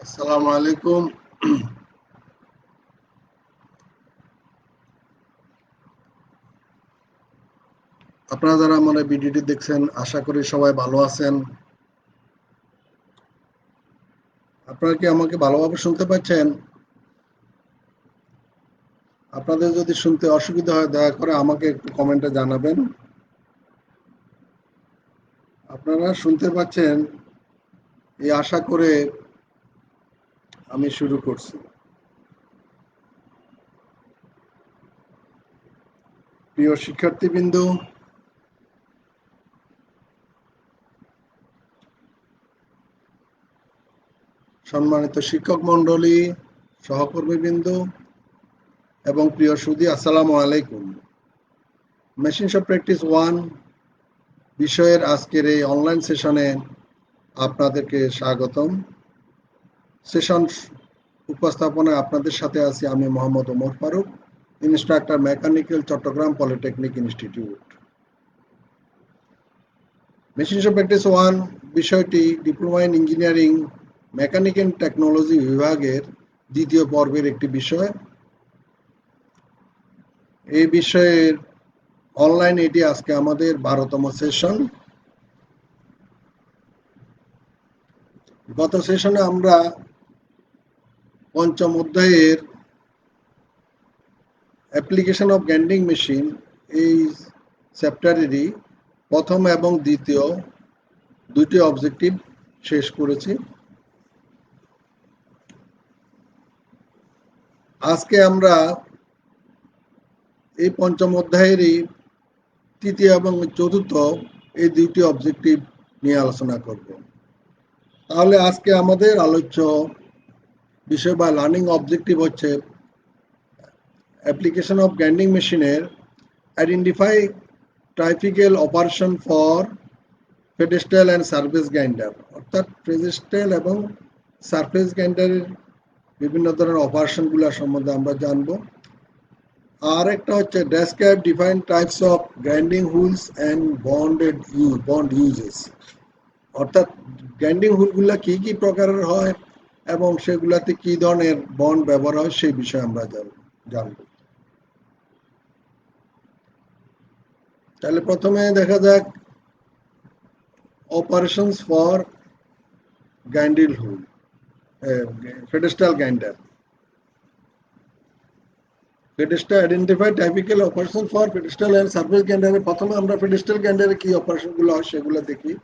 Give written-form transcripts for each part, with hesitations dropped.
আসসালামু আলাইকুম। আপনারা যারা আমার এই ভিডিওটি দেখছেন, আশা করি সবাই ভালো আছেন। আপনারা কি আমাকে ভালোভাবে শুনতে পাচ্ছেন? আপনাদের যদি শুনতে অসুবিধা হয়, দয়া করে আমাকে একটু কমেন্টে জানাবেন। আপনারা শুনতে পাচ্ছেন এই আশা করে আমি শুরু করছি। প্রিয় শিক্ষার্থীবৃন্দ, সম্মানিত শিক্ষক মণ্ডলী, সহকর্মীবৃন্দ এবং প্রিয় সুধী, আসসালামু আলাইকুম। মেশিন শপ প্র্যাকটিস 1 বিষয়ের আজকের এই অনলাইন সেশনে আপনাদেরকে স্বাগতম। সেশন উপস্থাপনায় আপনাদের সাথে আছি আমি Mohammad Omar Faruk, instructor mechanical, Chittagong polytechnic institute. Machine shop practice 1 বিষয়টি diploma in engineering mechanic and technology বিভাগের দ্বিতীয় পর্বের একটি বিষয়। এই বিষয়ের অনলাইন এটি আজকে আমাদের 12তম সেশন। গত সেশনে আমরা পঞ্চম অধ্যায়ের অ্যাপ্লিকেশন অফ গ্রাইন্ডিং মেশিন এই চ্যাপ্টারেরই প্রথম এবং দ্বিতীয় দুটি অবজেক্টিভ শেষ করেছি। আজকে আমরা এই পঞ্চম অধ্যায়েরই তৃতীয় এবং চতুর্থ এই দুইটি অবজেক্টিভ নিয়ে আলোচনা করব। তাহলে আজকে আমাদের আলোচ্য বিষয় বা লার্নিং অবজেক্টিভ হচ্ছে অ্যাপ্লিকেশন অফ গ্রাইন্ডিং মেশিনের identify typical operation for pedestal and surface grinder, অর্থাৎ পেডেস্টাল এবং সারফেস গ্রাইন্ডারের বিভিন্ন ধরনের অপারেশনগুলো সম্বন্ধে আমরা জানবো। আর একটা হচ্ছে describe define types of grinding wheels and bond uses, অর্থাৎ গ্রাইন্ডিং হুইলগুলো কি কি প্রকারের হয় এবং সেগুলাতে কি ধরনের বন্ড ব্যবহার হয় সেই বিষয়ে আমরা জানবো। তাহলে প্রথমে দেখা যাক operations for grinding wheel, pedestal grinder. Pedestal identify typical operation for pedestal and surface গ্রাইন্ডারে প্রথমে আমরা পেডেস্টাল গ্রাইন্ডারে কি অপারেশনগুলো হয় সেগুলো দেখি।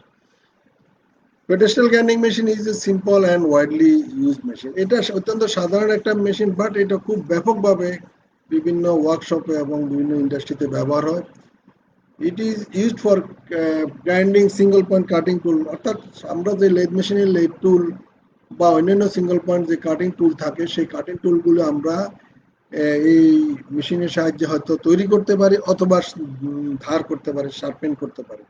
Pedestal grinding machine is a simple and widely used machine. এটা অত্যন্ত সাধারণ একটা মেশিন, বাট এটা খুব ব্যাপকভাবে বিভিন্ন ওয়ার্কশপে এবং বিভিন্ন ইন্ডাস্ট্রিতে ব্যবহার হয়। It is used for grinding single point cutting tool, অর্থাৎ আমরা যে লেদ মেশিনের লেদ টুল বা অন্যান্য সিঙ্গল পয়েন্ট যে কাটিং টুল থাকে সেই কাটিং টুলগুলো আমরা এই মেশিনের সাহায্যে হয়তো তৈরি করতে পারি অথবা ধার করতে পারি, শার্পেন করতে পারি।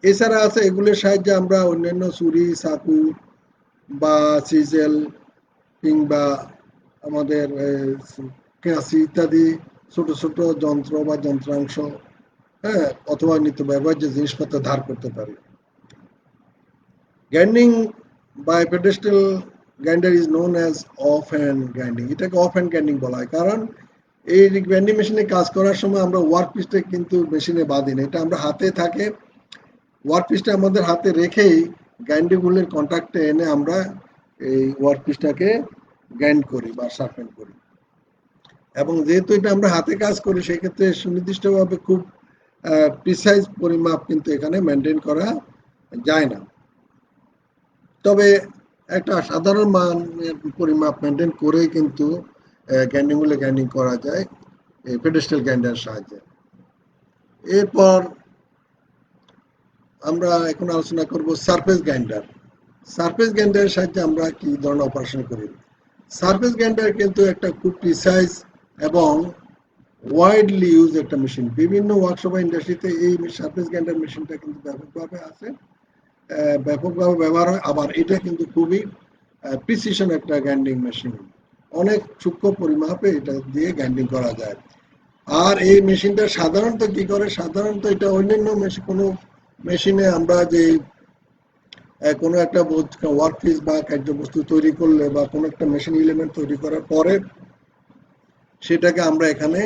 এছাড়া আছে এগুলোর সাহায্যে আমরা অন্যান্য ছুরি, চাকু বা সিজেল কিংবা আমাদের কাঁচি ইত্যাদি ছোট ছোট যন্ত্র বা যন্ত্রাংশ, হ্যাঁ, অথবা নিত্য ব্যবহার্য জিনিসপত্র ধার করতে পারি। Grinding by pedestal grinder is known as off hand grinding. এটাকে অফ হ্যান্ড গ্রাইন্ডিং বলা হয়, কারণ এই গ্রাইন্ডিং মেশিনে কাজ করার সময় আমরা ওয়ার্ক পিসটা কিন্তু মেশিনে বাঁধি না, এটা আমরা হাতে থাকে ওয়ার্ক পিসটা আমাদের হাতে রেখেই গ্রাইন্ডিং হুইলের কন্ট্যাক্টে এনে আমরা এই ওয়ার্ক পিসটাকে গ্রাইন্ড করি বা শার্পেন করি। এবং যেহেতু এটা আমরা হাতে কাজ করি সেক্ষেত্রে সুনির্দিষ্টভাবে খুব প্রিসাইজ পরিমাপ কিন্তু এখানে মেনটেন করা যায় না। তবে একটা সাধারণ মানের পরিমাপ মেনটেন করেই কিন্তু গ্রাইন্ডিং হুইলে গ্রাইন্ডিং করা যায় এই পেডেস্টাল গ্রাইন্ডারের সাহায্যে। এরপর আমরা এখন আলোচনা করব সারফেস গ্রাইন্ডার। সারফেস গ্রাইন্ডারের সাহায্যে আমরা কি ধরনের অপারেশন করি। সারফেস গ্রাইন্ডার কিন্তু একটা খুব প্রিসাইজ এবং ওয়াইডলি ইউজ একটা মেশিন। বিভিন্ন ওয়ার্কশপ ইন্ডাস্ট্রিতে এই সারফেস গ্রাইন্ডার মেশিনটা কিন্তু ব্যাপকভাবে আছে, ব্যাপকভাবে ব্যবহার হয়। আবার এটা কিন্তু খুবই প্রিসিশন একটা গ্রাইন্ডিং মেশিন, অনেক সূক্ষ্ম পরিমাপে এটা দিয়ে গ্রাইন্ডিং করা যায়। আর এই মেশিনটা সাধারণত কি করে, সাধারণত এটা অন্যান্য মেশিন কোনো মেশিনে আমরা যে কোনো একটা ওয়ার্ক পিস বা কার্যবস্তু তৈরি করলে বা কোনো একটা মেশিন এলিমেন্ট তৈরি করার পরে সেটাকে আমরা এখানে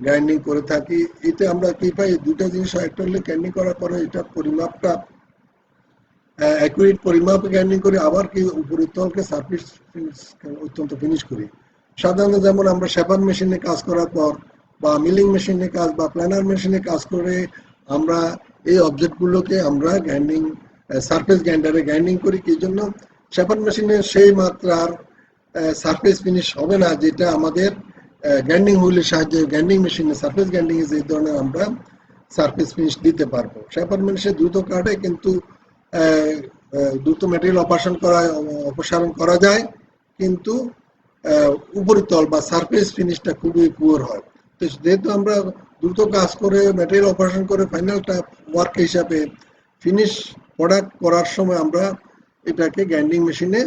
গ্রাইন্ডিং করে থাকি। এতে আমরা কি পাই, দুটা জিনিস একটা হলে গ্রাইন্ডিং করার পরে এটা পরিমাপটা অ্যাকুরেট পরিমাপে গ্রাইন্ডিং করি, আবার কি উপরিতলকে সারফেস অত্যন্ত ফিনিশ করি। সাধারণত যেমন আমরা শেপার মেশিনে কাজ করার পর বা মিলিং মেশিনে কাজ বা প্ল্যানার মেশিনে কাজ করে আমরা এই অবজেক্টগুলোকে আমরা গ্রাইন্ডিং সারফেস গ্রাইন্ডারে গ্রাইন্ডিং করি। কি জন্য? শেপার মেশিনে সেই মাত্রার সারফেস ফিনিশ হবে না যেটা আমাদের গ্রাইন্ডিং হুইলের সাহায্যে গ্রাইন্ডিং মেশিনে সারফেস গ্রাইন্ডিং এ যে ধরনের আমরা সারফেস ফিনিশ দিতে পারবো। শেপার মেশিনে দ্রুত কাটে কিন্তু দ্রুত ম্যাটেরিয়াল অপসারণ করা যায়, কিন্তু উপরিতল বা সারফেস ফিনিশটা খুবই পুয়ার হয়। তো যেহেতু আমরা দ্রুত কাজ করে ম্যাটেরিয়াল অপারেশন করে ফাইনালটা ওয়ার্ক হিসাবে ফিনিশ প্রোডাক্ট করার সময় আমরা এটাকে গ্রাইন্ডিং মেশিনে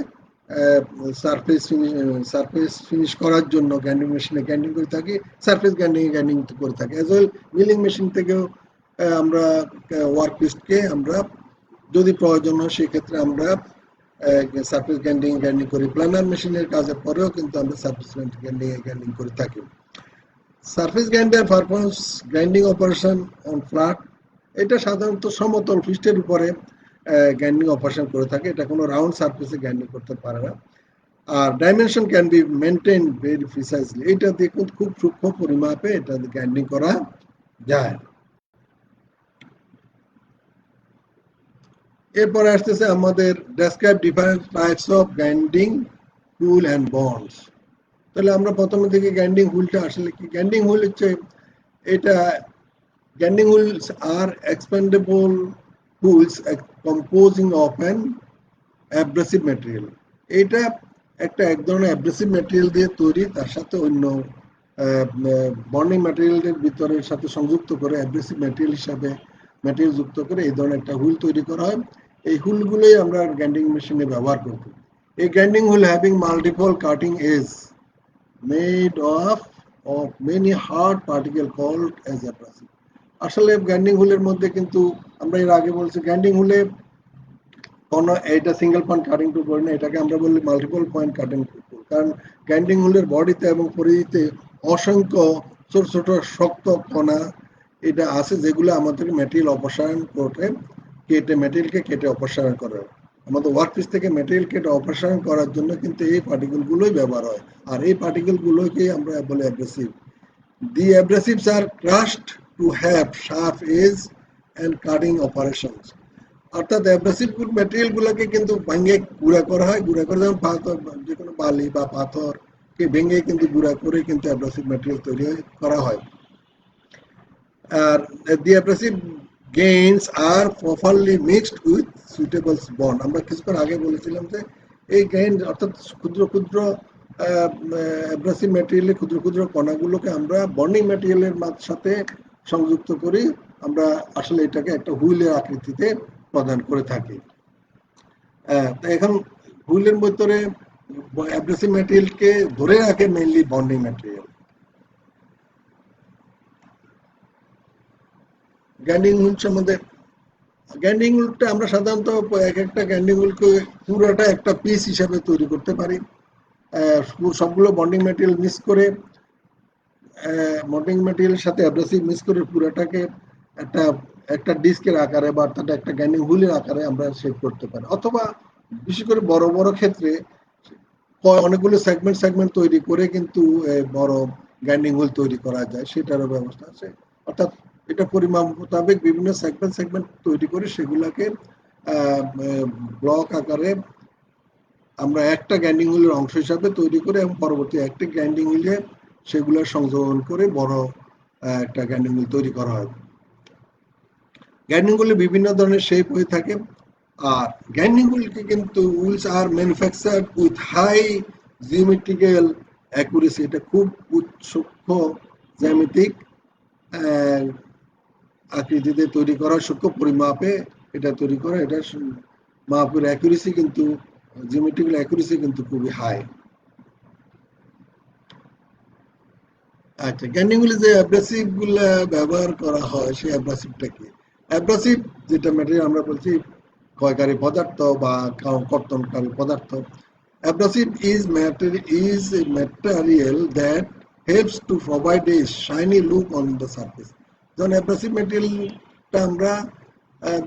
সারফেস ফিনিশ করার জন্য গ্রাইন্ডিং মেশিনে গ্রাইন্ডিং করে থাকি, সারফেস গ্রাইন্ডিং করে থাকি। অ্যাজ ওয়েল মিলিং মেশিন থেকেও আমরা ওয়ার্ক পিসকে আমরা যদি প্রয়োজন হয় সেক্ষেত্রে আমরা সারফেস গ্রাইন্ডিং করি। প্ল্যানার মেশিনের কাজের পরেও কিন্তু আমরা সারফেস গ্রাইন্ডিং করে থাকি। Surface grinder performs grinding operation on flat, এটা সাধারণত সমতল পৃষ্ঠের উপরে গ্রাইন্ডিং অপারেশন করে থাকে, এটা কোনো রাউন্ড সারফেসে গ্রাইন্ডিং করতে পারে না। আর dimension can be maintain very precisely, এটা দিয়ে খুব সূক্ষ্ম পরিমাপে এটা গ্রাইন্ডিং করা যায়। এরপরে আসতেছে আমাদের describe different types of grinding wheel and bonds. তাহলে আমরা প্রথমে দেখি গ্রাইন্ডিং হুইলটা আসলে কি। গ্রাইন্ডিং হুইল হচ্ছে এটা, grinding wheels are expendable wheels composing of an abrasive material. এটা একটা এক ধরনের অ্যাব্রেসিভ ম্যাটেরিয়াল দিয়ে তৈরি, তার সাথে অন্য বন্ডিং ম্যাটেরিয়ালের ভিতরের সাথে সংযুক্ত করে অ্যাব্রেসিভ ম্যাটেরিয়াল হিসাবে ম্যাটেরিয়াল যুক্ত করে এই ধরনের একটা হুইল তৈরি করা হয়। এই হুইলগুলোই আমরা গ্রাইন্ডিং মেশিনে ব্যবহার করব। এই grinding wheel having multiple cutting edge made of many hard particle called as abrasive. আসলে গ্রাইন্ডিং হুইলের মধ্যে কিন্তু আমরা এর আগে বলছি গ্রাইন্ডিং হুইলে কোনো এটা সিঙ্গেল পয়েন্ট কাটিং টুল করি না, এটাকে আমরা বলি মাল্টিপল পয়েন্ট কাটিং টুল। কারণ গ্রাইন্ডিং হুইলের বডিতে এবং পরিধিতে অসংখ্য ছোট ছোট শক্ত কণা এটা আছে, যেগুলো আমাদের ম্যাটেরিয়াল অপসারণ করে ম্যাটেরিয়ালকে কেটে অপসারণ করে। আমাদের ওয়ার্কপিস থেকে ম্যাটেরিয়াল কেটে অপসারণ করার জন্য কিন্তু এই পার্টিকেলগুলোই ব্যবহার হয়, আর এই পার্টিকেলগুলোকেই আমরা বলি abrasive. The abrasives are crushed to have sharp edge and cutting operations. অর্থাৎ অ্যাব্রেসিভ ম্যাটেরিয়াল গুলোকে কিন্তু ভেঙে গুঁড়া করা হয়, গুঁড়া করে যেমন পাথর, যে কোনো বালি বা পাথরকে ভেঙে কিন্তু গুঁড়া করে কিন্তু অ্যাব্রেসিভ ম্যাটেরিয়াল তৈরি করা হয়। আর the abrasive grains are properly mixed with suitable bond. আমরা কিছুক্ষণ আগে বলেছিলাম যে এই গেইন অর্থাৎ ক্ষুদ্র ক্ষুদ্র অ্যাব্রেসিভ ম্যাটেরিয়ালের ক্ষুদ্র ক্ষুদ্র কণাগুলোকে আমরা বন্ডিং ম্যাটেরিয়ালের সাথে সংযুক্ত করি, আমরা আসলে এটাকে একটা হুইলের আকৃতিতে প্রদান করে থাকি। এখন হুইলের ভিতরে অ্যাব্রেসিভ ম্যাটেরিয়ালকে ধরে রাখে mainly bonding material. Grinding wheel সম্বন্ধে, গ্রাইন্ডিং হুইলটা আমরা সাধারণত এক একটা গ্রাইন্ডিং হুইলকে পুরোটা একটা পিস হিসাবে তৈরি করতে পারি। সবগুলো বন্ডিং ম্যাটেরিয়াল মিক্স করে, বন্ডিং ম্যাটেরিয়ালের সাথে অ্যাব্রেসিভ মিক্স করে পুরোটাকে একটা একটা ডিস্কের আকারে বা অর্থাৎ একটা গ্রাইন্ডিং হুইলের আকারে আমরা শেপ করতে পারি। অথবা বিশেষ করে বড় বড় ক্ষেত্রে অনেকগুলো সেগমেন্ট তৈরি করে কিন্তু বড় গ্রাইন্ডিং হুইল তৈরি করা যায়, সেটারও ব্যবস্থা আছে। অর্থাৎ এটা পরিমাপ মোতাবেক বিভিন্ন সেগমেন্ট তৈরি করে সেগুলাকে ব্লক আকারে আমরা একটা গ্রাইন্ডিং হুইলের অংশ হিসাবে তৈরি করে এবং পরবর্তী একটা গ্রাইন্ডিং হুইলে সেগুলোর সংযোজন করে বড় একটা গ্রাইন্ডিং হুইল তৈরি করা হয়। গ্রাইন্ডিং হুইলে বিভিন্ন ধরনের শেপ হয়ে থাকে, আর গ্রাইন্ডিং হুইলকে কিন্তু wheels are manufactured with high geometrical accuracy. এটা খুব সূক্ষ্ম জ্যামিতিক আকৃতিতে তৈরি করা, সূক্ষ্ম পরিমাপে এটা তৈরি করা, এটা মাপের অ্যাকুরেসি কিন্তু জিওমেট্রিক্যাল অ্যাকুরেসি কিন্তু খুবই হাই। আচ্ছা, গ্রাইন্ডিং হুইলে যে অ্যাব্রেসিভ গুলা ব্যবহার করা হয় সেই অ্যাব্রেসিভটা কি? অ্যাব্রেসিভ যেটা ম্যাটেরিয়াল আমরা বলছি ক্ষয়কারী পদার্থ বা কর্তনকারী পদার্থ। Abrasive is a material that helps to provide a shiny look on the surface. যখন অ্যাব্রাসিভ ম্যাটেরিয়ালটা আমরা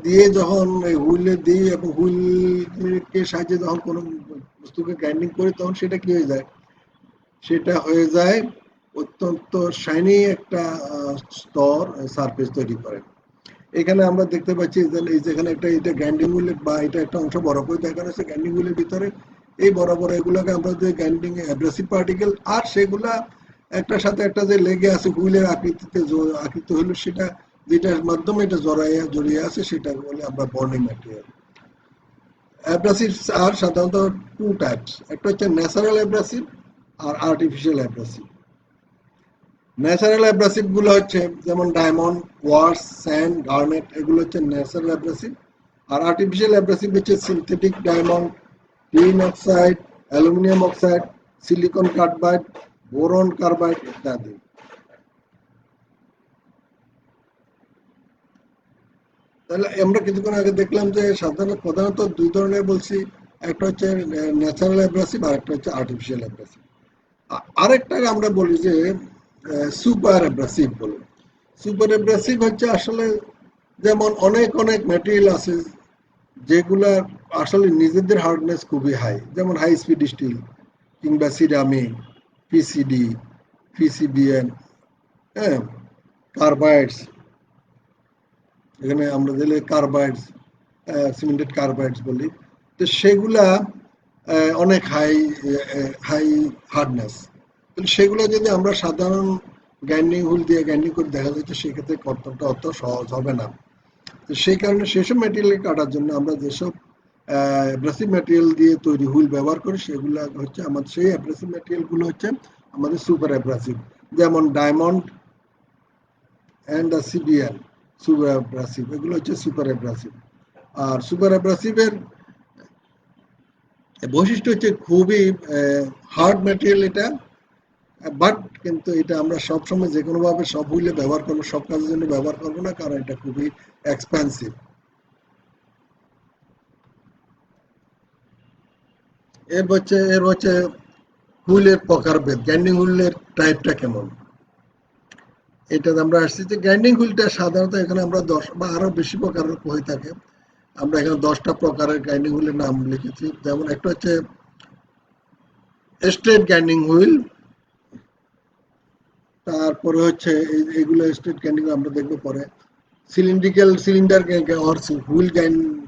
দিয়ে যখন হুইলে দিই এবং হুইলকে সাহায্যে যখন কোনো বস্তুকে গ্রাইন্ডিং করি তখন সেটা কি হয়ে যায়, সেটা হয়ে যায় অত্যন্ত শাইনি একটা স্তর সারফেস তৈরি করে। এখানে আমরা দেখতে পাচ্ছি এই যেখানে একটা এটা গ্রাইন্ডিং হুইলের বা এটা একটা অংশ বড় করে দেখানো হচ্ছে গ্রাইন্ডিং হুইলের ভিতরে এই বড় বড় এগুলোকে আমরা যে গ্রাইন্ডিং অ্যাব্রাসিভ পার্টিকেল আর সেগুলা একটার সাথে একটা যে লেগে আছে হুইলের আকৃতিতে আকৃতি হলো সেটা যেটার মাধ্যমে এটা জড়িয়ে আছে সেটা বলে আমরা বর্নিং ম্যাটেরিয়াল। অ্যাব্রাসিভ আর সাধারণত টু টাইপস, একটা হচ্ছে ন্যাচারাল অ্যাব্রাসিভ আর আর্টিফিশিয়াল অ্যাব্রাসিভ। ন্যাচারাল অ্যাব্রাসিভ গুলো হচ্ছে যেমন ডায়মন্ড, কোয়ার্টজ, স্যান্ড, গার্নেট, এগুলো হচ্ছে ন্যাচারাল অ্যাব্রাসিভ। আর আর্টিফিশিয়াল অ্যাব্রাসিভ হচ্ছে synthetic diamond, tin oxide, aluminium oxide, silicon carbide, boron carbide ইত্যাদি। তাহলে আমরা কিছুক্ষণ আগে দেখলাম যে প্রধানত দুই ধরনের বলছি, একটা হচ্ছে ন্যাচারাল অ্যাব্রাসিভ আর একটা হচ্ছে আর্টিফিশিয়াল অ্যাব্রাসিভ। আরেকটা আমরা বলি যে সুপার অ্যাব্রাসিভ বলে। সুপার অ্যাব্রাসিভ হচ্ছে আসলে যেমন অনেক অনেক ম্যাটেরিয়াল আছে যেগুলা আসলে নিজেদের হার্ডনেস খুবই হাই, যেমন হাই স্পিড স্টিল কিংবা সিরামিক, পিসিডি, পিসিবিএন, হ্যাঁ, কার্বাইডস, এখানে আমরা দিলে কার্বাইডস, সিমেন্টেড কার্বাইডস বলি, তো সেগুলা অনেক হাই হাই হার্ডনেস। সেগুলো যদি আমরা সাধারণ গ্রাইন্ডিং হুইল দিয়ে গ্রাইন্ডিং করে দেখা যাচ্ছে সেক্ষেত্রে কর্তনটা অত সহজ হবে না। তো সেই কারণে সেসব ম্যাটেরিয়াল কাটার জন্য আমরা যেসব অ্যাব্রাসিভ ম্যাটেরিয়াল দিয়ে তৈরি হুইল ব্যবহার করি সেগুলো হচ্ছে আমাদের, সেই অ্যাব্রাসিভ ম্যাটেরিয়াল গুলো হচ্ছে আমাদের সুপার অ্যাব্রাসিভ, যেমন diamond and the CBN super abrasive, এগুলো হচ্ছে সুপার অ্যাব্রাসিভ। আর সুপার অ্যাব্রাসিভের বৈশিষ্ট্য হচ্ছে খুবই হার্ড ম্যাটেরিয়াল এটা, বাট কিন্তু এটা আমরা সবসময় যে কোনো ভাবে সব হুইলে ব্যবহার করবো, সব কাজের জন্য ব্যবহার করবো না, কারণ এটা খুবই এক্সপেন্সিভ। এর হচ্ছে হুইলের প্রকারভেদ, গ্রাইন্ডিং হুইলের টাইপটা কেমন, এটা আমরা আসছি যে গ্রাইন্ডিং হুইলটা সাধারণত এখানে আমরা 10 বা আরো বেশি প্রকারের হয়ে থাকে। আমরা এখানে 10টা প্রকারের গ্রাইন্ডিং হুইলের নাম লিখেছি। যেমন একটা হচ্ছে স্ট্রেট গ্রাইন্ডিং হুইল, তারপরে হচ্ছে এইগুলো স্ট্রেট গ্রাইন্ডিং আমরা দেখবো পরে। সিলিন্ডার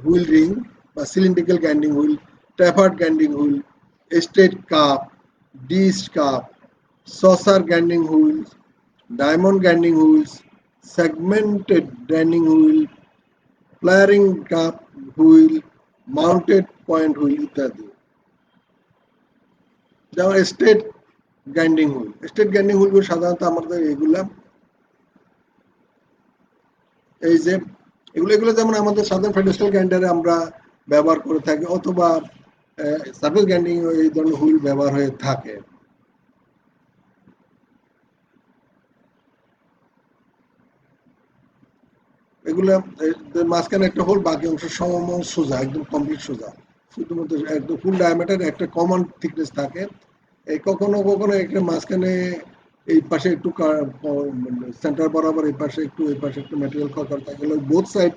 হুইল রিং বা cylindrical grinding wheel, tapered grinding wheel, straight cup, dish cup, saucer grinding wheel, diamond grinding wheels, segmented grinding wheel, flaring cup wheel, mounted point wheel ইত্যাদি। যেমন straight grinding wheel, straight grinding হুইলগুলো সাধারণত আমাদের এগুলা এই যে এগুলো যেমন আমাদের সাধারণ ফেডারেল গ্রাইন্ডারে আমরা ব্যবহার করে থাকি, অথবা সার্ভিস গ্রাইন্ডিং এই ধরনের হুইল ব্যবহার হয়ে থাকে। এগুলা মাঝখানে একটা হোল, বাকি অংশ সম সোজা, একদম কমপ্লিট সোজা, শুধুমাত্র একদম ফুল ডায়ামিটার একটা কমন থিকনেস থাকে। এই কখনো কখনো একটা মাঝখানে এই পাশে একটু সেন্টার বরাবর এই পাশে একটু ম্যাটেরিয়াল কভার থাকে, বোথ সাইড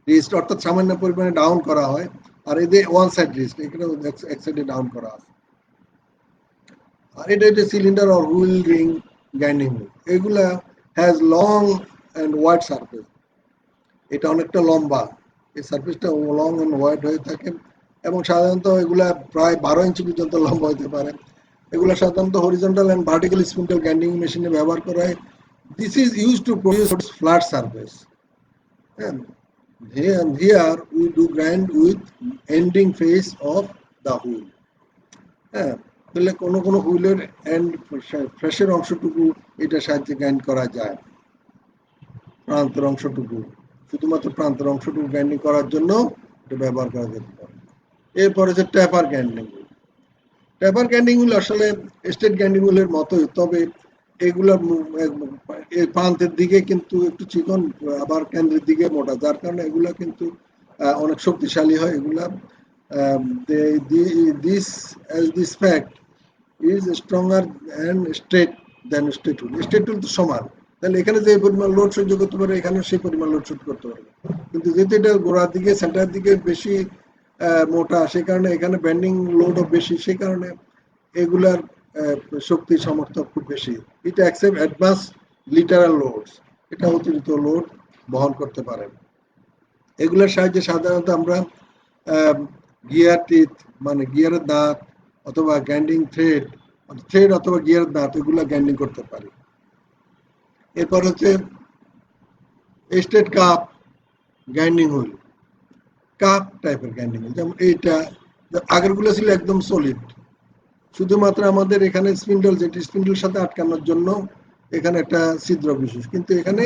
রিস্ট অর্থাৎ সামান্য পরিমাণে ডাউন করা হয়, আর এই যে ওয়ান সাইড রিস্ট এখানে এক সাইডে ডাউন করা আছে। আর এটা হচ্ছে cylinder or wheel ring grinding wheel, এগুলা has long and wide surface, এটা অনেকটা লম্বা, এই সারফেসটা লং অ্যান্ড ওয়াইড হয়ে থাকে এবং সাধারণত এগুলা প্রায় 12 ইঞ্চি পর্যন্ত লম্বা হতে পারে। এগুলো সাধারণত horizontal and vertical spindle grinding মেশিনে ব্যবহার করা হয়। This is use to produce flat surface. Here we do grind with ending face of the wheel. হ্যাঁ, তাহলে কোনো কোনো হুইলের এন্ড ফ্রেশের অংশটুকু এটা সাহায্যে গ্রাইন্ড করা যায়, প্রান্তের অংশটুকু, শুধুমাত্র প্রান্তের অংশটুকু গ্রাইন্ডিং করার জন্য এটা ব্যবহার করা যেতে পারে। এরপরে যে ট্যাপার গ্রাইন্ডিং হুইল, ট্যাপার গ্রাইন্ডিং হুইল আসলে স্টেট গ্রাইন্ডিং হুইলের মতোই, তবে এগুলো প্রান্তের দিকে কিন্তু একটু চিকন, আবার কেন্দ্রের দিকে মোটা, যার কারণে এগুলা কিন্তু অনেক শক্তিশালী হয় এগুলা। This fact is stronger and straight than straight wheel. Straight wheel তো সমান, তাহলে এখানে যে পরিমাণ লোড সহ্য করতে পারে এখানে সেই পরিমাণ লোড সহ্য করতে পারবে। কিন্তু যেহেতু এটা গোড়ার দিকে সেন্টারের দিকে বেশি মোটা, সেই কারণে এখানে ব্যান্ডিং লোডও বেশি, সেই কারণে এগুলার শক্তি সামর্থ্য খুব বেশি। এটা অ্যাকসেপ্ট অ্যাডভান্স লিটারাল লোডস, এটা অতিরিক্ত লোড বহন করতে পারে। এগুলোর সাহায্যে সাধারণত আমরা গিয়ার টিথ মানে গিয়ারের দাঁত অথবা গ্যান্ডিং থ্রেড থ্রেড অথবা গিয়ারের দাঁত এগুলো গ্যান্ডিং করতে পারি। এরপর হচ্ছে স্টেট কাপ গ্যান্ডিং হুইল, কাপ টাইপের গ্যান্ডিং হুইল, যেমন এইটা আগেরগুলো ছিল একদম সলিড, শুধুমাত্র আমাদের এখানে স্পিন্ডল, যেটি স্পিন্ডল সাথে আটকানোর জন্য এখানে একটা ছিদ্র বিশেষ, কিন্তু এখানে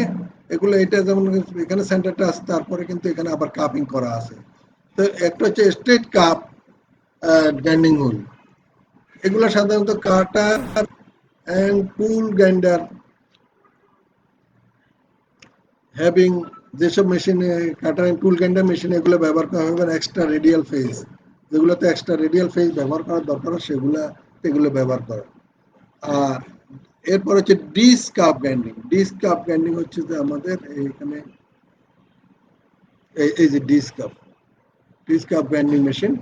এগুলো এটা যেমন এখানে সেন্টারটা আছে, তারপরে কিন্তু এখানে আবার কাপিং করা আছে। তো একটা হচ্ছে স্ট্রেট কাপ গ্রাইন্ডিং হুইল, এগুলো সাধারণত কাটার অ্যান্ড টুল গ্রাইন্ডার হ্যাভিং, যেসব মেশিনে কাটার অ্যান্ড টুল গ্রাইন্ডার মেশিনে এগুলো ব্যবহার করা হবে এক্সট্রা রেডিয়াল ফেজ, যেগুলোতে এক্সট্রা রেডিয়াল ফেজ ব্যবহার করার দরকার এগুলো ব্যবহার করে। আর এরপর হচ্ছে disc cup grinding. Disc cup grinding হচ্ছে যে আমাদের এখানে এই যে ডিস্ক কাপ গ্রাইন্ডিং মেশিন,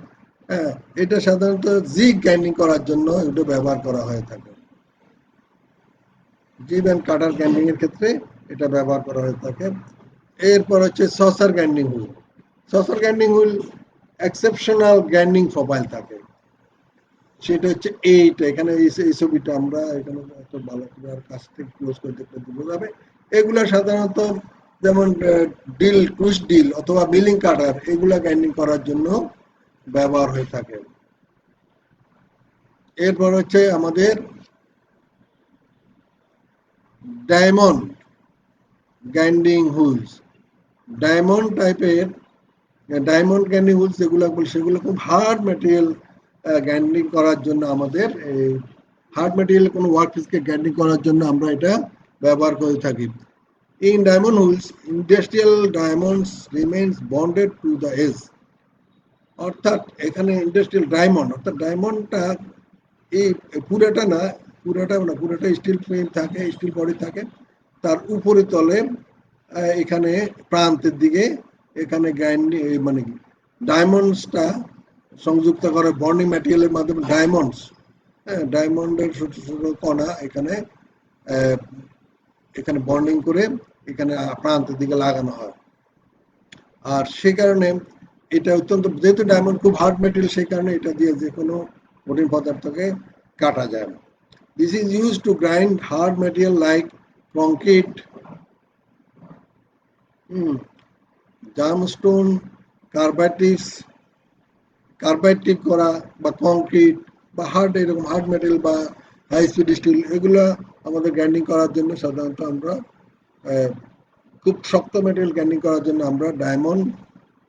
হ্যাঁ, এটা সাধারণত জিগ গ্রাইন্ডিং করার জন্য এটা ব্যবহার করা হয়ে থাকে। জিব অ্যান্ড কাটার গ্রাইন্ডিং এর ক্ষেত্রে এটা ব্যবহার করা হয়ে থাকে। এরপর হচ্ছে saucer grinding wheel. Saucer grinding wheel exceptional grinding profile থাকে, সেটা হচ্ছে এইটা এখানে এই ছবিটা আমরা এখানে এত ভালো করে কাছ থেকে ক্লোজ করে দেখতে বোঝা যাবে। এগুলো সাধারণত যেমন ডিল, টুইস্ট ডিল অথবা মিলিং কাটার, এগুলা গ্রাইন্ডিং করার জন্য ব্যবহার হয়ে থাকে। এরপর হচ্ছে আমাদের ডায়মন্ড গ্রাইন্ডিং হুইলস। ডায়মন্ড টাইপের ডায়মন্ড গ্রাইন্ডিং হুইলস যেগুলো সেগুলো খুব হার্ড ম্যাটেরিয়াল গ্রাইন্ডিং করার জন্য আমাদের এই হার্ড ম্যাটেরিয়াল কোনো ওয়ার্কপিসকে গ্রাইন্ডিং করার জন্য আমরা এটা ব্যবহার করে থাকি। In diamond wheels, industrial diamonds remains bonded to the edge. অর্থাৎ এখানে ইন্ডাস্ট্রিয়াল ডায়মন্ড, অর্থাৎ ডায়মন্ডটা এই পুরাটা স্টিল ফ্রেম থাকে, স্টিল বডি থাকে, তার উপরে তলে এখানে প্রান্তের দিকে এখানে গ্রাইন্ডিং মানে ডায়মন্ডসটা সংযুক্ত করে বন্ডিং ম্যাটেরিয়ালের মাধ্যমে। হ্যাঁ, ডায়মন্ডের ছোট ছোট কণা এখানে এখানে বন্ডিং করে এখানে প্রান্তের দিকে লাগানো হয়। আর সেই কারণে এটা অত্যন্ত, যেহেতু ডায়মন্ড খুব হার্ড মেটেরিয়াল, সেই কারণে এটা দিয়ে যে কোনো কঠিন পদার্থকে কাটা যায়। This is use to grind hard material like concrete, gemstone, কার্বাইটিভ করা বা কংক্রিট বা এরকম হার্ড মেটেরিয়াল বা হাই স্পিড স্টিল, এগুলো আমাদের গ্রাইন্ডিং করার জন্য সাধারণত আমরা খুব শক্ত মেটেরিয়াল গ্রাইন্ডিং করার জন্য আমরা ডায়মন্ড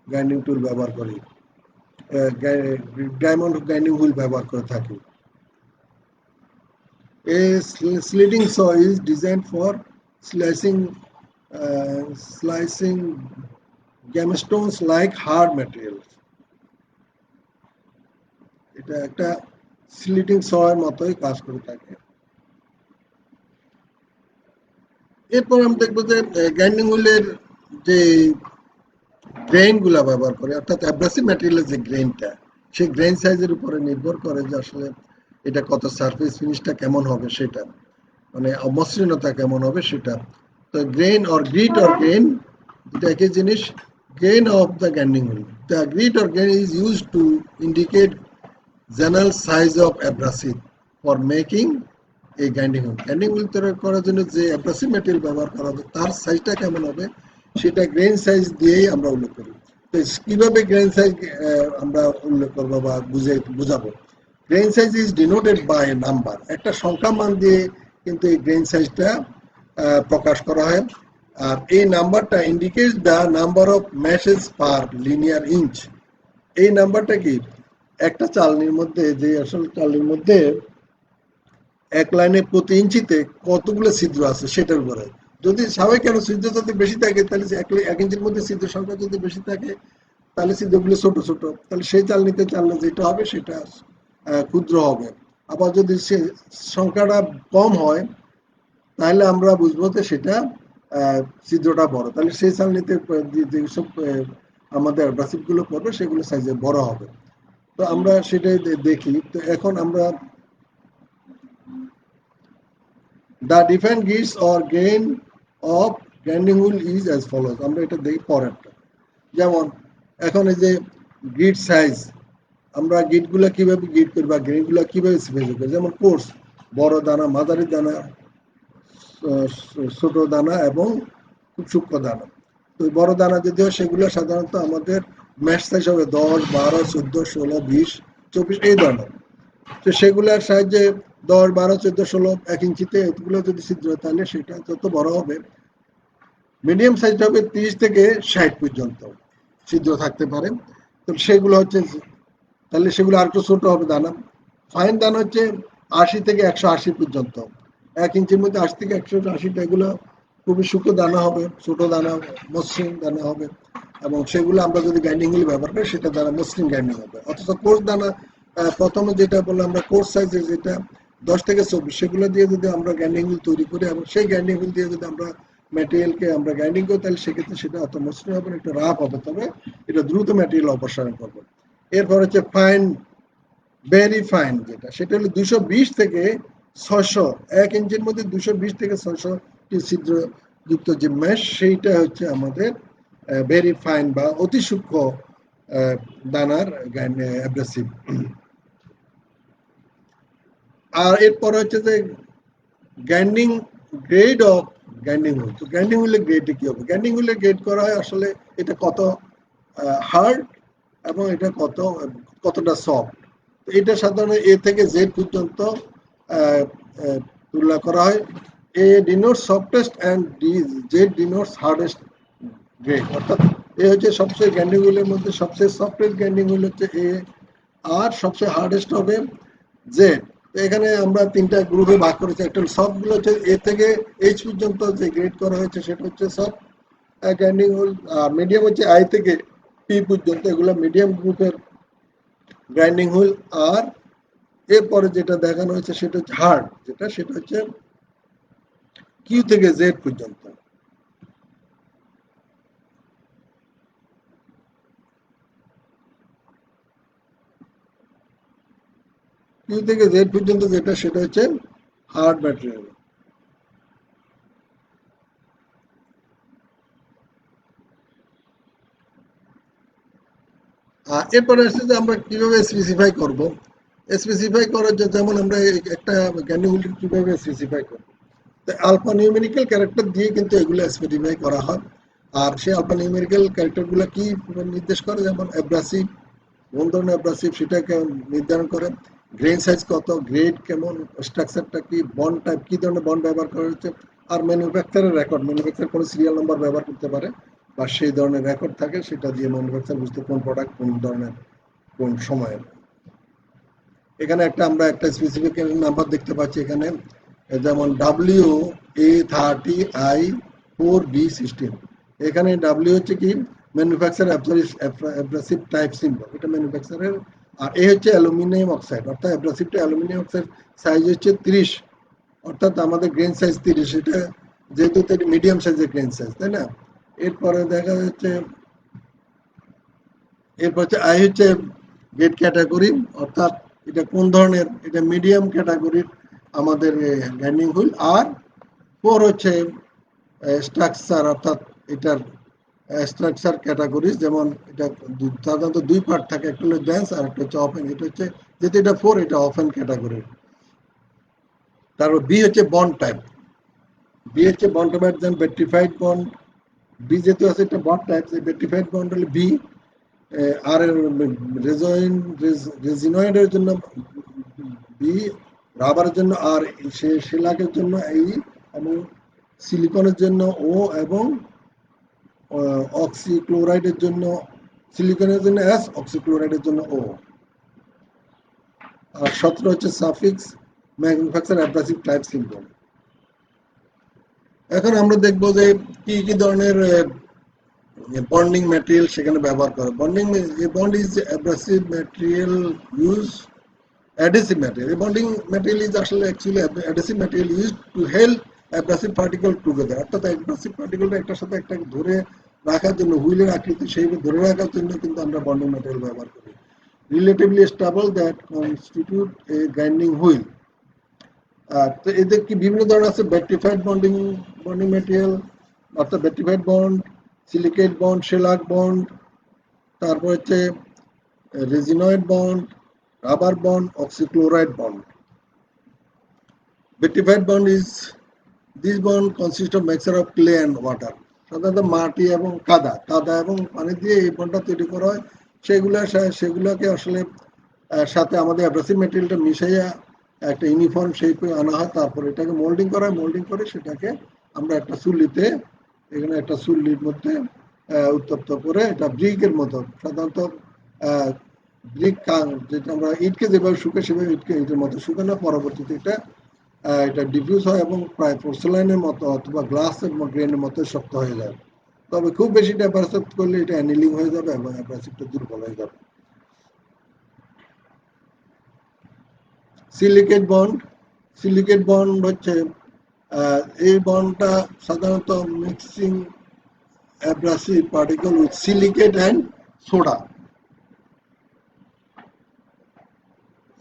গ্রাইন্ডিং টুল ব্যবহার করি, ডায়মন্ড গ্রাইন্ডিং হুইল ব্যবহার করে থাকি। A slitting saw is designed for slicing gemstones like hard materials. এটা একটা স্লিটিং স এর মতোই কাজ করে থাকে। এরপর আমরা দেখবো যে গ্রাইন্ডিং হুইলের যে গ্রেইন গুলা ব্যবহার করে, অর্থাৎ অ্যাব্রাসিভ ম্যাটেরিয়ালের যে গ্রেইনটা, সেই গ্রেইন সাইজের উপরে নির্ভর করে যে আসলে এটা কত সারফেস ফিনিশটা কেমন হবে, সেটা মানে মসৃণতা কেমন হবে সেটা। তো grain or grit or grain, এটা একই জিনিস। Grain of the grinding wheel, the grit or grain is used to indicate general size of abrasive for making এই গ্রাইন্ডিং হুইল। গ্রাইন্ডিং হুইল তৈরি করার জন্য যে অ্যাব্রাসিভ মেটেরিয়াল ব্যবহার করা হবে তার সাইজটা কেমন হবে সেটা গ্রেইন সাইজ দিয়েই আমরা উল্লেখ করি। তো কিভাবে গ্রেইন সাইজ আমরা উল্লেখ করবো বা বুঝাবো? Grain size is denoted by number, একটা সংখ্যা মান দিয়ে কিন্তু এই গ্রেইন সাইজটা প্রকাশ করা হয়। আর এই নাম্বারটা indicates the number of meshes per linear inch. এই নাম্বারটা কি একটা চালনির মধ্যে, যে আসলে চালনির মধ্যে এক লাইনে প্রতি ইঞ্চিতে কতগুলো ছিদ্র আছে সেটার উপরে। যদি স্বাভাবিক ছিদ্র যদি বেশি থাকে, তাহলে এক ইঞ্চির মধ্যে ছিদ্র সংখ্যা যদি বেশি থাকে তাহলে ছিদ্রগুলো ছোট ছোট, তাহলে সেই চালনিতে চালনা যেটা হবে সেটা ক্ষুদ্র হবে। আবার যদি সে সংখ্যাটা কম হয় তাহলে আমরা বুঝবো যে সেটা ছিদ্রটা বড়, তাহলে সেই চালনিতে যেসব আমাদের অ্যাব্রাসিভ গুলো পড়বে সেগুলো সাইজে বড় হবে। তো আমরা সেটাই দেখি। তো এখন আমরা the defined gauge or gain of grinding wheel is as follows, আমরা এটা দেখি পরেরটা। যেমন এখন এই যে গ্রিড সাইজ, আমরা গিটগুলো কিভাবে গিট করি বা গ্রেনগুলো কিভাবে স্পেসিফাই করি, যেমন কোর্স, বড় দানা, মাঝারি দানা, ছোট দানা এবং খুব সূক্ষ্ম দানা। তো বড় দানা যদি হয় সেগুলো সাধারণত আমাদের ম্যাশ সাইজ হবে 10, 12, 14, 16, 20, 24 এই ধরনের। তো সেগুলোর সাহায্যে 10, 12, 14, 16 1 ইঞ্চিতে এগুলো যদি ছিদ্র হয় তাহলে সেটা যত বড় হবে। মিডিয়াম সাইজটা হবে 30 থেকে 60 পর্যন্ত ছিদ্র থাকতে পারে। তো সেগুলো হচ্ছে, তাহলে সেগুলো আর একটু ছোট হবে দানা। ফাইন দানা হচ্ছে 80 থেকে 180 পর্যন্ত, 1 ইঞ্চির মধ্যে 80 থেকে 180টা, এগুলো খুবই সূক্ষ্ম দানা হবে, ছোট দানা, মসৃণ দানা হবে, এবং সেগুলো আমরা যদি গ্রাইন্ডিং হুইল ব্যবহার করি সেটা দ্বারা মসৃণ গ্রাইন্ডিং হবে। অথচ কোর্স দানা, প্রথমে যেটা বললাম আমরা কোর্স সাইজের যেটা 10 থেকে 24, সেগুলো দিয়ে যদি আমরা গ্রাইন্ডিং হুইল তৈরি করি এবং সেই গ্রাইন্ডিং হুইল দিয়ে যদি আমরা ম্যাটেরিয়ালকে আমরা গ্রাইন্ডিং করি তাহলে সেক্ষেত্রে সেটা অত মসৃণ হবে না, একটু রাফ হবে, তবে এটা দ্রুত ম্যাটেরিয়াল অপসারণ করবে। এরপর হচ্ছে ফাইন, ভেরি ফাইন, যেটা সেটা হলো 220 থেকে 600, 1 ইঞ্চির মধ্যে 220 থেকে 600 টি ছিদ্র যুক্ত যে মেশ, সেইটা হচ্ছে আমাদের ভেরি ফাইন বা অতি সূক্ষ্ম দানার অ্যাব্রেসিভ। আর এরপর হচ্ছে যে grinding grade of grinding wheel. তো গ্রাইন্ডিং হুইলের গ্রেডে কি হবে? গ্রাইন্ডিং হুইলের গ্রেড করা হয় আসলে এটা কত হার্ড এবং এটা কতটা সফট। এটা সাধারণত এ থেকে জেড পর্যন্ত তুলনা করা হয়। A denotes softest and Z denotes hardest grade, অর্থাৎ এ হচ্ছে সবচেয়ে গ্রাইন্ডিং হুইলের মধ্যে সবচেয়ে সফটেস্ট গ্রাইন্ডিং হুইল হচ্ছে এ, আর সবচেয়ে হার্ডেস্ট হবে জেড। এখানে আমরা তিনটা গ্রুপে ভাগ করেছি। একটা সফট গুলো হচ্ছে এ থেকে এইচ পর্যন্ত যে গ্রেড করা হয়েছে সেটা হচ্ছে সফট গ্রাইন্ডিং হুইল, আর মিডিয়াম হচ্ছে আই থেকে পি পর্যন্ত, এগুলো মিডিয়াম গ্রুপের গ্রাইন্ডিং হুইল। আর এরপরে যেটা দেখানো হয়েছে সেটা হচ্ছে হার্ড, সেটা হচ্ছে কিউ থেকে জেড পর্যন্ত। কিউ থেকে জেড পর্যন্ত যেটা সেটা হচ্ছে হার্ড ম্যাটেরিয়াল। আর এরপরে আসছে যে আমরা কিভাবে স্পেসিফাই করব। স্পেসিফাই করার জন্য যেমন আমরা একটা গ্রাইন্ডিং হুইল কিভাবে স্পেসিফাই করব, আলফা নিউমেরিক্যাল ক্যারেক্টার দিয়ে কিন্তু এগুলো স্পেসিফাই করা হয়। আর সেই আলফা নিউমেরিক্যাল ক্যারেক্টারগুলো কি নির্দেশ করে, যেমন অ্যাব্রাসিভ, কোন ধরনের অ্যাব্রাসিভ সেটাকে নির্ধারণ করে, গ্রেন সাইজ কত, গ্রেড কেমন, স্ট্রাকচারটা কি, বন্ড টাইপ, কি ধরনের বন্ড ব্যবহার করা হচ্ছে, আর ম্যানুফ্যাকচারের রেকর্ড, ম্যানুফ্যাকচার কোনো সিরিয়াল নাম্বার ব্যবহার করতে পারে বা সেই ধরনের রেকর্ড থাকে, সেটা দিয়ে ম্যানুফ্যাকচার বুঝতে কোন প্রোডাক্ট কোন ধরনের কোন সময়ের। এখানে আমরা একটা স্পেসিফিক নাম্বার দেখতে পাচ্ছি এখানে, যেমন WA30I4B16। এখানে ডাব্লিউ হচ্ছে কি ম্যানুফ্যাকচার অ্যাব্রাসিভ টাইপ সিম্বল, এটা ম্যানুফ্যাকচারের। আর এ হচ্ছে অ্যালুমিনিয়াম অক্সাইড, অর্থাৎ অ্যাব্রাসিভটা অ্যালুমিনিয়াম অক্সাইড, সাইজ হচ্ছে 30, অর্থাৎ আমাদের গ্রেন সাইজ 30, এটা যেহেতু মিডিয়াম সাইজের গ্রেন সাইজ, তাই না। এরপরে দেখা যাচ্ছে, এরপর হচ্ছে আই হচ্ছে গ্রেড ক্যাটাগরি, অর্থাৎ এটা কোন ধরনের, এটা মিডিয়াম ক্যাটাগরির আমাদের গ্রাইন্ডিং হুইল। আর 4 হচ্ছে স্ট্রাকচার, অর্থাৎ এটার স্ট্রাকচার ক্যাটাগরিজ, যেমন এটা সাধারণত দুই পার্ট থাকে, একটা হলো ড্যান্স আর একটা হচ্ছে অফেন। এটা হচ্ছে যেহেতু এটা 4, এটা অফেন ক্যাটাগরির। তারপর বি হচ্ছে বন্ড টাইপ, বি হচ্ছে বন্ড টাইপ, দেন বেট্রিফাইড বন্ড। বি যেহেতু আছে এটা বন্ড টাইপ, বেট্রিফাইড বন্ড হলে বি। আর রেজিনয়েডের জন্য বি, রাবারের জন্য আর, শেলাকের জন্য এই, এবং সিলিকনের জন্য ও, এবং অক্সিক্লোরাইডের জন্য, সিলিকনের জন্য এস, অক্সিক্লোরাইডের জন্য ও। আর 17 হচ্ছে suffix manufacture abrasive type symbol. এখন আমরা দেখবো যে কি কি ধরনের বন্ডিং ম্যাটেরিয়াল সেখানে ব্যবহার করে। Bond is abrasive material use adhesive material. A bonding material is actually adhesive material used to help abrasive particle together. অর্থাৎ abrasive particle একটার সাথে একটা ধরে রাখার জন্য হুইলের আকৃতি সেইভাবে ধরে রাখার জন্য কিন্তু আমরা বন্ডিং ম্যাটেরিয়াল ব্যবহার করি। Relatively stable that constitute a grinding wheel. তো এদের কি বিভিন্ন ধরনের আছে, ব্যাট্রিফাইড বন্ডিং ম্যাটেরিয়াল অর্থাৎ ব্যাট্রিফাইড বন্ড, সিলিকেট বন্ড, শেলাক বন্ড, তারপর হচ্ছে রেজিনয়েড bond, rubber bond, oxychloride bond. Vitrified bond is this bond consists of mixture of clay and water. সাধারণত মাটি এবং কাদা এবং পানি দিয়ে এই বন্ডটা তৈরি করা হয়। সেগুলোকে আসলে সাথে আমাদের অ্যাব্রাসিভ ম্যাটেরিয়ালটা মিশাইয়া একটা ইউনিফর্ম শেপে আনা হয়, তারপর এটাকে মোল্ডিং করা হয়। মোল্ডিং করে সেটাকে আমরা একটা চুল্লিতে, এখানে একটা চুল্লির মধ্যে উত্তপ্ত করে এটা ব্রিকের মতো, সাধারণত ব্রিক যেটা আমরা ইটকে যেভাবে শুকাই সেভাবে ইটের মতো শুকানো, পরবর্তীতে এটা ডিফিউজ হয় এবং প্রায় পোর্সেলাইনের মতো অথবা গ্লাসের গ্রেনের মতো শক্ত হয়ে যায়। তবে খুব বেশি টেম্পারেচার করলে এটা অ্যানিলিং হয়ে যাবে এবং অ্যাব্রাসিভটা দুর্বল হয়ে যাবে। সিলিকেট বন্ড হচ্ছে এই বন্ডটা সাধারণত mixing abrasive particle with silicate and soda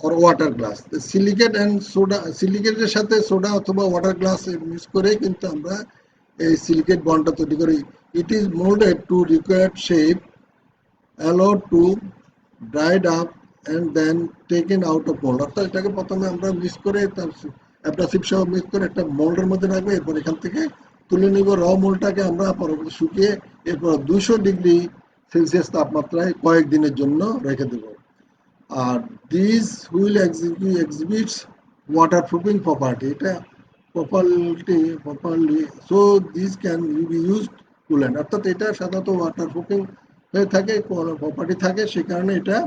or water glass. The silicate and soda, সিলিকেটের সাথে সোডা অথবা ওয়াটার গ্লাস মিক্স করে কিন্তু আমরা এই সিলিকেট বন্ডটা তৈরি করি। It is moulded to required shape, allowed to dried up and then taken out of mould. অর্থাৎ এটাকে প্রথমে আমরা মিক্স করে তার অ্যাব্রাসিভ সহ মিক্স করে একটা মোল্ডের মধ্যে রাখবো, এরপর এখান থেকে তুলে নিব র মোল্ডটাকে আমরা, পরবর্তী শুকিয়ে এরপর 200 ডিগ্রি সেলসিয়াস তাপমাত্রায় কয়েকদিনের জন্য রেখে দেবো। আর this wheel exhibits waterproofing property. এটা properly so this can be used coolant. অর্থাৎ এটা সাধারণত ওয়াটারপ্রুফিং হয়ে থাকে, প্রপার্টি থাকে, সে কারণে এটা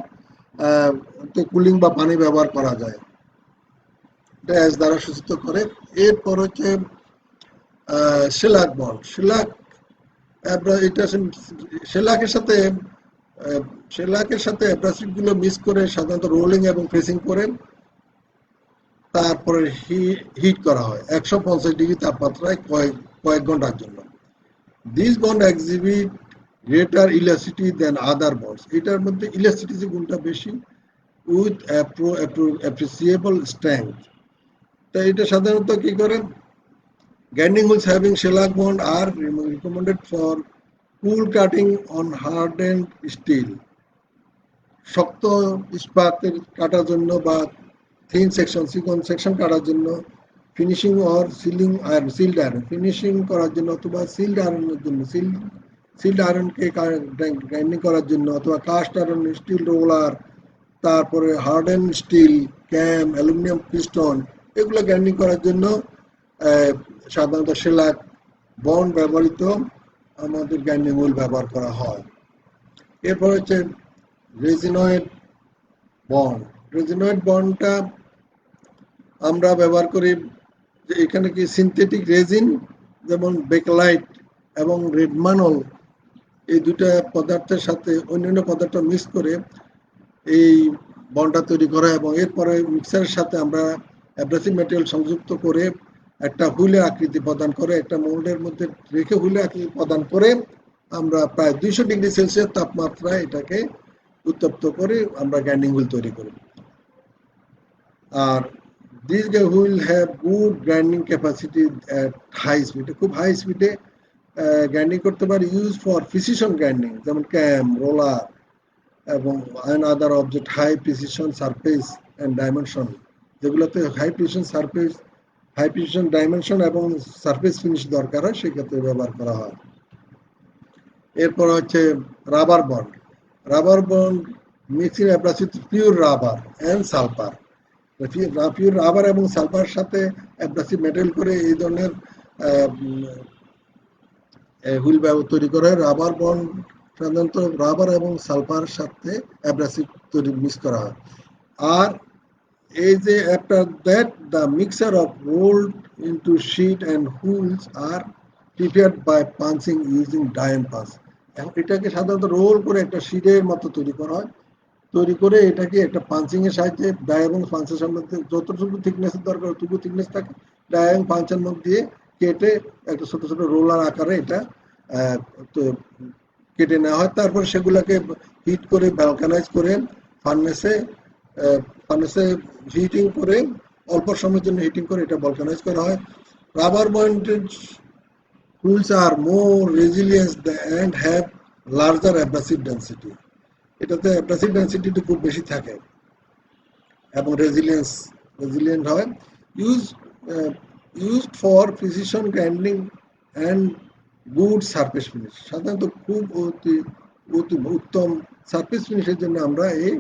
কুলিং বা পানি ব্যবহার করা যায়, এটা অ্যাজ দ্বারা সূচিত করে। এরপর হচ্ছে শেলাক বন্ড। শেলাকের সাথে অ্যাব্রাসিভ গুলো মিক্স করে সাধারণত রোলিং এবং প্রেসিং করে তারপরে হিট করা হয় 150 ডিগ্রি তাপমাত্রায় কয়েক ঘন্টার জন্য। This bond exhibit greater elasticity than other bonds. এটার মধ্যে ইলাস্টিসিটি গুণটা বেশি, উইথ অ্যাপ্রিসিয়েবল স্ট্রেংথ। তো এটা সাধারণত কি করে, grinding wheels having shellac bond are recommended for cool cutting on hardened steel. শক্ত ইস্পাতের কাটার জন্য বা থিন সেকশন কাটার জন্য, finishing or chilled iron finishing করার জন্য অথবা সিল্ড আয়রনের জন্য, সিল্ড আয়রনকে গ্রাইন্ডিং করার জন্য, অথবা কাস্ট আয়রন স্টিল রোলার, তারপরে হার্ডেন স্টিল ক্যাম, অ্যালুমিনিয়াম পিস্টন, এগুলো গ্রাইন্ডিং করার জন্য সাধারণত শেলাক বন্ড ব্যবহৃত আমাদের গ্রাইন্ডিং হুইল ব্যবহার করা হয়। এরপর হচ্ছে রেজিনয়েড বন্ডটা আমরা ব্যবহার করি যে এখানে কি সিনথেটিক রেজিন যেমন বেকলাইট এবং রেডমানল, এই দুটা পদার্থের সাথে অন্যান্য পদার্থ মিক্স করে এই বন্ডটা তৈরি করা, এবং এরপরে মিক্সারের সাথে আমরা অ্যাব্রাসিভ ম্যাটেরিয়াল সংযুক্ত করে একটা হুইলের আকৃতি প্রদান করে, একটা মোল্ডের মধ্যে রেখে হুইলের আকৃতি প্রদান করে আমরা প্রায় 200 ডিগ্রি সেলসিয়াস তাপমাত্রায় এটাকে উত্তপ্ত করে আমরা গ্রাইন্ডিং হুইল তৈরি করি। আর this wheel have good grinding capacity at high স্পিডে, খুব হাই স্পিডে গ্রাইন্ডিং করতে পারে, ইউজ ফর প্রিসিশন গ্রাইন্ডিং যেমন ক্যাম, রোলার এবং other object high precision surface and dimension, যেগুলোতে হাই প্রিসিশন ডাইমেনশন এবং সারফেস ফিনিশ দরকার হয় সেক্ষেত্রে ব্যবহার করা হয়। এরপর হচ্ছে rubber bond mixing abrasive pure rubber and sulphur. Pure rubber এবং সালফার সাথে অ্যাব্রাসিভ মেটেরিয়াল করে এই ধরনের হুইল তৈরি করা হয়। রাবার বন্ড সাধারণত রাবার এবং সালফার সাথে অ্যাব্রাসিভ তৈরি মিক্স করা হয়। আর এই যে after that the mixture of rolled into sheet and wheels are prepared by punching using die and punch. এটাকে সাধারণত রোল করে একটা শিটের মতো তৈরি করা হয়, তৈরি করে এটাকে একটা পাঞ্চিং এর সাহায্যে ডাই এবং পাঞ্চের মধ্যে যতটুকু থিকনেসের দরকার ততটুকু থিকনেস থাকে, ডাই এবং পাঞ্চের মধ্যে দিয়ে কেটে একটা ছোট ছোট রোলার আকারে এটা কেটে নেওয়া হয়। তারপর সেগুলোকে হিট করে ভ্যালকানাইজ করে ফার্নেসে ফার্নেসে হিটিং করে অল্প সময়ের জন্য হিটিং করে এটা ভলকানাইজ করা হয়। Rubber bonded tools are more resilience and have larger abrasive density. এটাতে অ্যাব্রাসিভ ডেন্সিটিটা খুব বেশি থাকে এবং রেজিলিয়েন্ট হয়। Use used for precision grinding and good surface finish. সাধারণত খুব অতি অতি উত্তম সারফেস ফিনিশের জন্য আমরা এই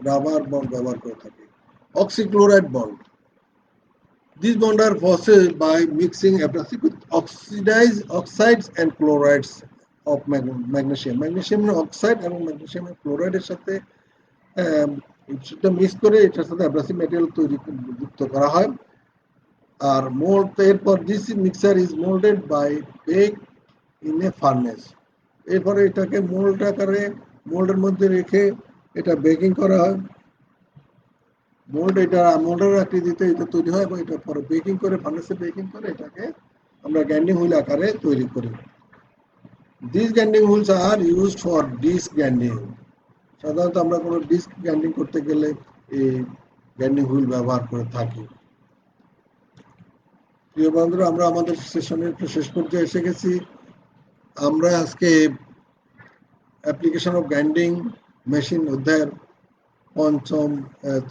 রাবার বন্ড ব্যবহার করে থাকি। Oxychloride bond, these bonds are forced by mixing abrasive with oxides and chlorides of magnesium. Magnesium oxide এবং magnesium chloride এর সাথে সেটা মিক্স করে এটার সাথে অ্যাব্রাসিভ ম্যাটেরিয়াল তৈরি যুক্ত করা হয়। আর মোল্ড এরপর this mixture is moulded by bake in a furnace. এরপরে এটাকে মোল্ড আকারে মোল্ডের মধ্যে রেখে এটা বেকিং করা হয়। মোল্ডের আকৃতিতে এটা তৈরি হয় এবং এটা পরে বেকিং করে ফার্নেসে বেকিং করে এটাকে আমরা গ্রাইন্ডিং হুইল আকারে তৈরি করি। This grinding wheels are used for disc grinding. সাধারণত আমরা কোনো ডিস্ক গ্রাইন্ডিং করতে গেলে এই গ্রাইন্ডিং হুইল ব্যবহার করে থাকি। প্রিয় বন্ধুরা, আমরা আমাদের সেশনের শেষ পর্যায়ে এসে গেছি। আমরা আজকে অ্যাপ্লিকেশন অফ গ্রাইন্ডিং মেশিন অধ্যায়ের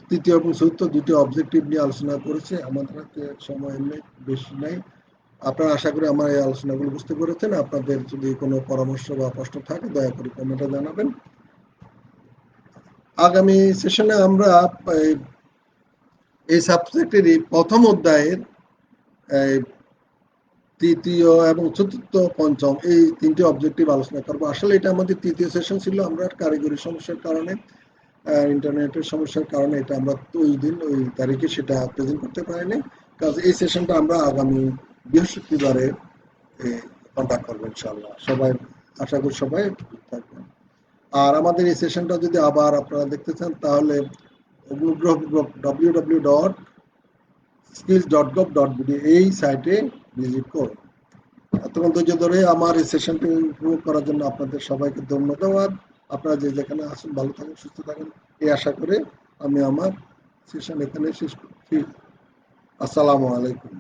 তৃতীয় এবং চতুর্থ দুটি অবজেক্টিভ নিয়ে আলোচনা করেছে। আমাদের হাতে সময় বেশি নাই। আপনারা আশা করি আমার এই আলোচনাগুলো বুঝতে পেরেছেন। আপনাদের যদি কোনো পরামর্শ বা প্রশ্ন থাকে দয়া করে কমেন্টে জানাবেন। আগামী সেশনে আমরা এই সাবজেক্টেরই প্রথম অধ্যায়ের তৃতীয় এবং চতুর্থ পঞ্চম এই তিনটি অবজেক্টিভ আলোচনা করবো। আসলে এটা আমাদের তৃতীয় সেশন ছিল, আমরা কারিগরি সমস্যার কারণে ইন্টারনেটের সমস্যার কারণে এটা আমরা ওই তারিখে সেটা প্রেজেন্ট করতে পারিনি। কাজে এই সেশনটা আমরা আগামী বৃহস্পতিবারে কন্ট্যাক্ট করবো ইনশাআল্লাহ। সবাই আশা করি সবাই থাকবেন। আর আমাদের এই সেশনটা যদি আবার আপনারা দেখতে চান তাহলে www.skills.gov.bd এই সাইটে ভিজিট করুন। এতক্ষণ ধৈর্য ধরে আমার এই সেশনটি উপভোগ করার জন্য আপনাদের সবাইকে ধন্যবাদ। আপনারা যে যেখানে আসুন ভালো থাকুন, সুস্থ থাকুন এই আশা করে আমি আমার সেশন এখানে শেষ করছি। আসসালামু আলাইকুম।